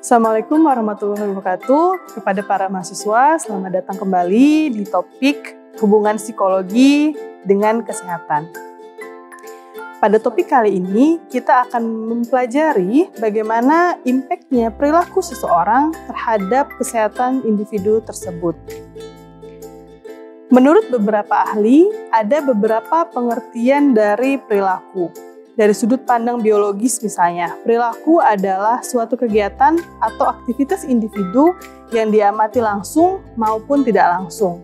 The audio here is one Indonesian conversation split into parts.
Assalamualaikum warahmatullahi wabarakatuh. Kepada para mahasiswa, selamat datang kembali di topik hubungan psikologi dengan kesehatan. Pada topik kali ini, kita akan mempelajari bagaimana impact-nya perilaku seseorang terhadap kesehatan individu tersebut. Menurut beberapa ahli, ada beberapa pengertian dari perilaku. Dari sudut pandang biologis misalnya, perilaku adalah suatu kegiatan atau aktivitas individu yang diamati langsung maupun tidak langsung.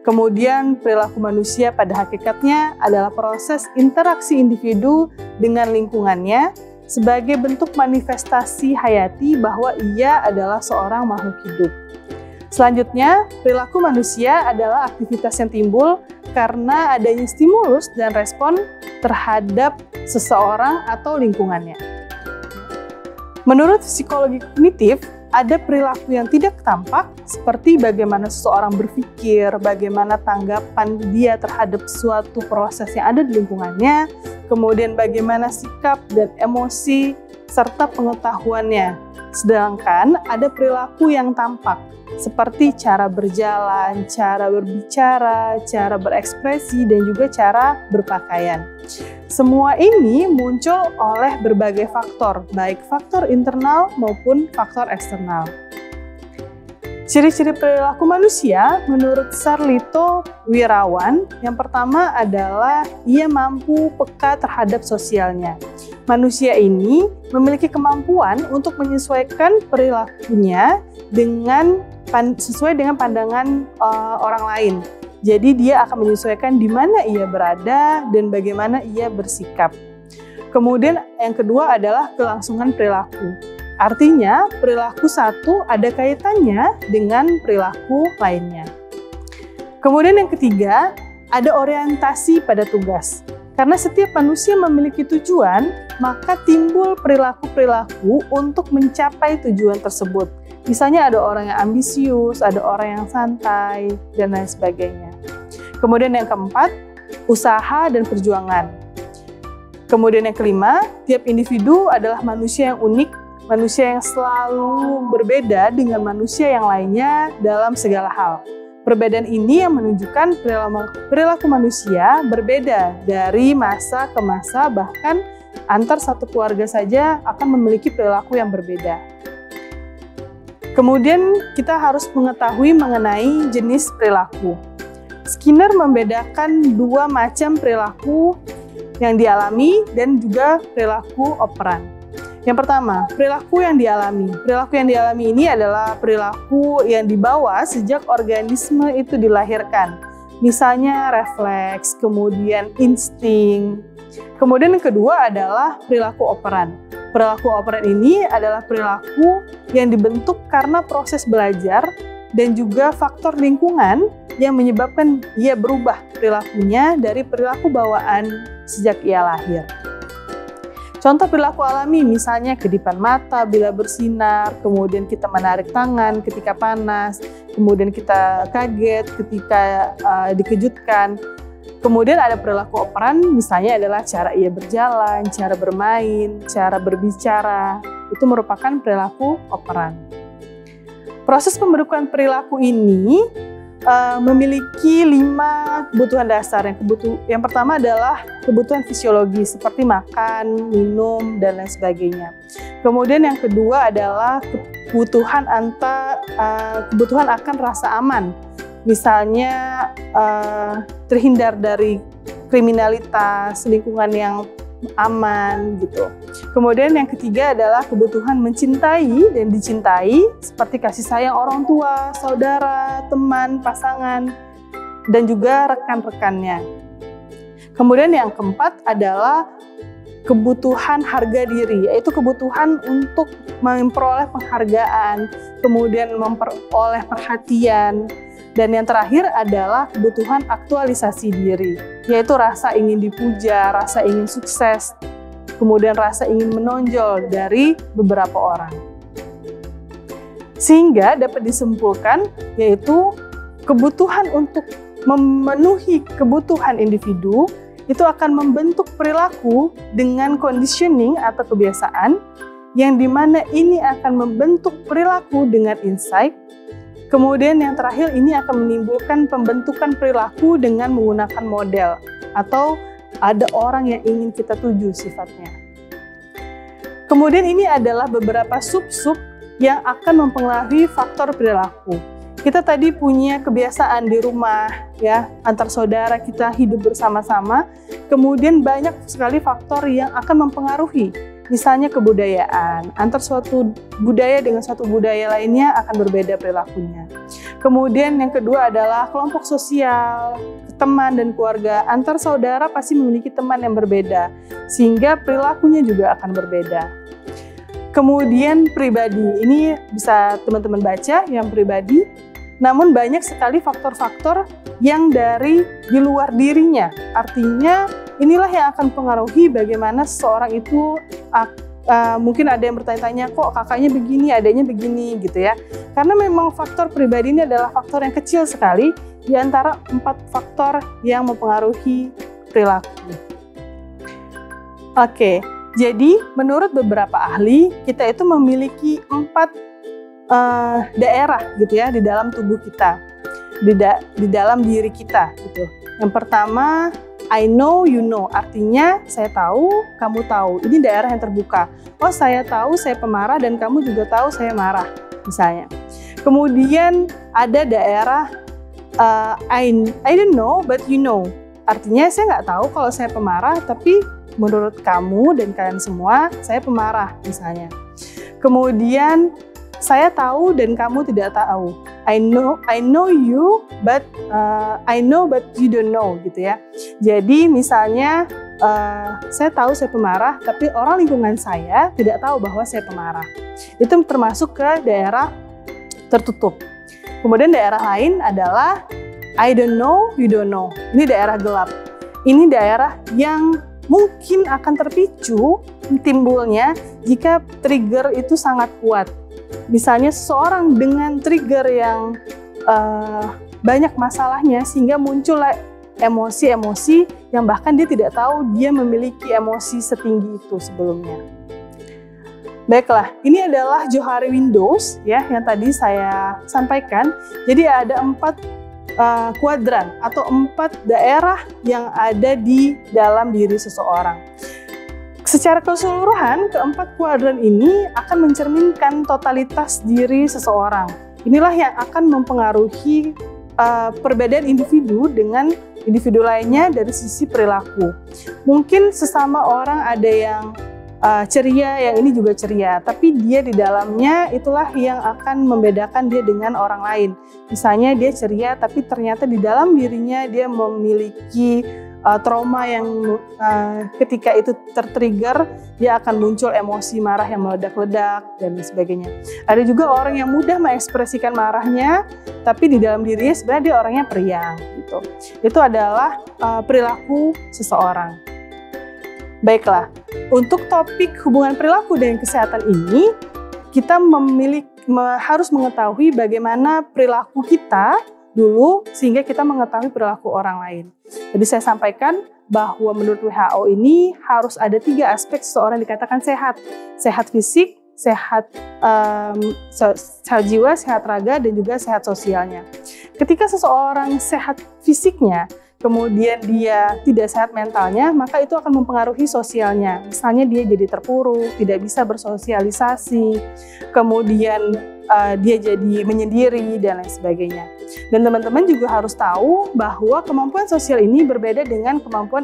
Kemudian perilaku manusia pada hakikatnya adalah proses interaksi individu dengan lingkungannya sebagai bentuk manifestasi hayati bahwa ia adalah seorang makhluk hidup. Selanjutnya, perilaku manusia adalah aktivitas yang timbul karena adanya stimulus dan respon terhadap seseorang atau lingkungannya. Menurut psikologi kognitif, ada perilaku yang tidak tampak seperti bagaimana seseorang berpikir, bagaimana tanggapan dia terhadap suatu proses yang ada di lingkungannya, kemudian bagaimana sikap dan emosi serta pengetahuannya. Sedangkan ada perilaku yang tampak, seperti cara berjalan, cara berbicara, cara berekspresi, dan juga cara berpakaian. Semua ini muncul oleh berbagai faktor, baik faktor internal maupun faktor eksternal. Ciri-ciri perilaku manusia menurut Sarlito Wirawan, yang pertama adalah ia mampu peka terhadap sosialnya. Manusia ini memiliki kemampuan untuk menyesuaikan perilakunya sesuai dengan pandangan orang lain. Jadi dia akan menyesuaikan di mana ia berada dan bagaimana ia bersikap. Kemudian yang kedua adalah kelangsungan perilaku. Artinya perilaku satu ada kaitannya dengan perilaku lainnya. Kemudian yang ketiga, ada orientasi pada tugas. Karena setiap manusia memiliki tujuan, maka timbul perilaku-perilaku untuk mencapai tujuan tersebut. Misalnya ada orang yang ambisius, ada orang yang santai, dan lain sebagainya. Kemudian yang keempat, usaha dan perjuangan. Kemudian yang kelima, tiap individu adalah manusia yang unik, manusia yang selalu berbeda dengan manusia yang lainnya dalam segala hal. Perbedaan ini yang menunjukkan perilaku manusia berbeda dari masa ke masa, bahkan antar satu keluarga saja akan memiliki perilaku yang berbeda. Kemudian kita harus mengetahui mengenai jenis perilaku. Skinner membedakan dua macam perilaku yang dialami dan juga perilaku operan. Yang pertama, perilaku yang dialami. Perilaku yang dialami ini adalah perilaku yang dibawa sejak organisme itu dilahirkan. Misalnya refleks, kemudian insting. Kemudian yang kedua adalah perilaku operan. Perilaku operan ini adalah perilaku yang dibentuk karena proses belajar dan juga faktor lingkungan yang menyebabkan ia berubah perilakunya dari perilaku bawaan sejak ia lahir. Contoh perilaku alami misalnya kedipan mata bila bersinar, kemudian kita menarik tangan ketika panas, kemudian kita kaget ketika dikejutkan. Kemudian ada perilaku operan misalnya adalah cara ia berjalan, cara bermain, cara berbicara. Itu merupakan perilaku operan. Proses pembentukan perilaku ini memiliki 5 kebutuhan dasar. Yang pertama adalah kebutuhan fisiologis seperti makan, minum, dan lain sebagainya. Kemudian yang kedua adalah kebutuhan akan rasa aman. Misalnya terhindar dari kriminalitas, lingkungan yang aman gitu. Kemudian yang ketiga adalah kebutuhan mencintai dan dicintai seperti kasih sayang orang tua, saudara, teman, pasangan, dan juga rekan-rekannya. Kemudian yang keempat adalah kebutuhan harga diri, yaitu kebutuhan untuk memperoleh penghargaan, kemudian memperoleh perhatian. Dan yang terakhir adalah kebutuhan aktualisasi diri, yaitu rasa ingin dipuja, rasa ingin sukses, kemudian rasa ingin menonjol dari beberapa orang. Sehingga dapat disimpulkan, yaitu kebutuhan untuk memenuhi kebutuhan individu itu akan membentuk perilaku dengan conditioning atau kebiasaan yang dimana ini akan membentuk perilaku dengan insight. Kemudian yang terakhir, ini akan menimbulkan pembentukan perilaku dengan menggunakan model atau ada orang yang ingin kita tuju sifatnya. Kemudian ini adalah beberapa sub-sub yang akan mempengaruhi faktor perilaku. Kita tadi punya kebiasaan di rumah, ya, antar saudara kita hidup bersama-sama. Kemudian banyak sekali faktor yang akan mempengaruhi. Misalnya kebudayaan, antar suatu budaya dengan suatu budaya lainnya akan berbeda perilakunya. Kemudian yang kedua adalah kelompok sosial, teman dan keluarga. Antar saudara pasti memiliki teman yang berbeda, sehingga perilakunya juga akan berbeda. Kemudian pribadi, ini bisa teman-teman baca yang pribadi, namun banyak sekali faktor-faktor yang dari di luar dirinya. Artinya inilah yang akan mempengaruhi bagaimana seseorang itu mungkin ada yang bertanya-tanya, kok kakaknya begini, adanya begini gitu ya. Karena memang faktor pribadi ini adalah faktor yang kecil sekali di antara 4 faktor yang mempengaruhi perilaku. Oke, jadi menurut beberapa ahli, kita itu memiliki 4 daerah gitu ya di dalam tubuh kita, di dalam diri kita gitu. Yang pertama, I know, you know, artinya saya tahu, kamu tahu. Ini daerah yang terbuka. Oh, saya tahu saya pemarah dan kamu juga tahu saya marah, misalnya. Kemudian ada daerah I don't know, but you know. Artinya saya nggak tahu kalau saya pemarah, tapi menurut kamu dan kalian semua, saya pemarah, misalnya. Kemudian saya tahu dan kamu tidak tahu. I know you, but I know but you don't know, gitu ya. Jadi misalnya saya tahu saya pemarah, tapi orang lingkungan saya tidak tahu bahwa saya pemarah. Itu termasuk ke daerah tertutup. Kemudian daerah lain adalah I don't know, you don't know. Ini daerah gelap. Ini daerah yang mungkin akan terpicu timbulnya jika trigger itu sangat kuat. Misalnya seseorang dengan trigger yang banyak masalahnya sehingga muncul emosi-emosi yang bahkan dia tidak tahu dia memiliki emosi setinggi itu sebelumnya. Baiklah, ini adalah Johari Windows ya yang tadi saya sampaikan. Jadi ada 4 kuadran atau 4 daerah yang ada di dalam diri seseorang. Secara keseluruhan, ke-4 kuadran ini akan mencerminkan totalitas diri seseorang. Inilah yang akan mempengaruhi perbedaan individu dengan individu lainnya dari sisi perilaku. Mungkin sesama orang ada yang ceria, yang ini juga ceria, tapi dia di dalamnya itulah yang akan membedakan dia dengan orang lain. Misalnya dia ceria, tapi ternyata di dalam dirinya dia memiliki trauma yang ketika itu tertrigger, dia akan muncul emosi marah yang meledak-ledak dan sebagainya. Ada juga orang yang mudah mengekspresikan marahnya, tapi di dalam dirinya sebenarnya dia orangnya periang gitu. Itu adalah perilaku seseorang. Baiklah, untuk topik hubungan perilaku dengan kesehatan ini, kita harus mengetahui bagaimana perilaku kita dulu sehingga kita mengetahui perilaku orang lain. Jadi saya sampaikan bahwa menurut WHO ini harus ada 3 aspek seseorang dikatakan sehat. Sehat fisik, sehat jiwa, sehat raga, dan juga sehat sosialnya. Ketika seseorang sehat fisiknya, kemudian dia tidak sehat mentalnya, maka itu akan mempengaruhi sosialnya. Misalnya dia jadi terpuruk, tidak bisa bersosialisasi, kemudian dia jadi menyendiri, dan lain sebagainya. Dan teman-teman juga harus tahu bahwa kemampuan sosial ini berbeda dengan kemampuan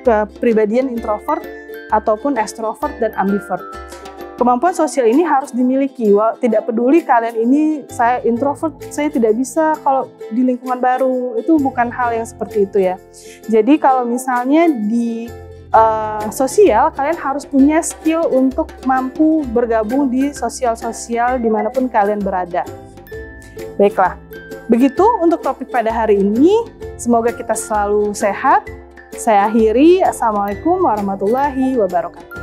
kepribadian introvert ataupun extrovert dan ambivert. Kemampuan sosial ini harus dimiliki. Tidak peduli kalian ini, saya introvert, saya tidak bisa kalau di lingkungan baru. Itu bukan hal yang seperti itu ya. Jadi kalau misalnya di sosial, kalian harus punya skill untuk mampu bergabung di sosial-sosial dimanapun kalian berada. Baiklah, begitu untuk topik pada hari ini. Semoga kita selalu sehat. Saya akhiri. Assalamualaikum warahmatullahi wabarakatuh.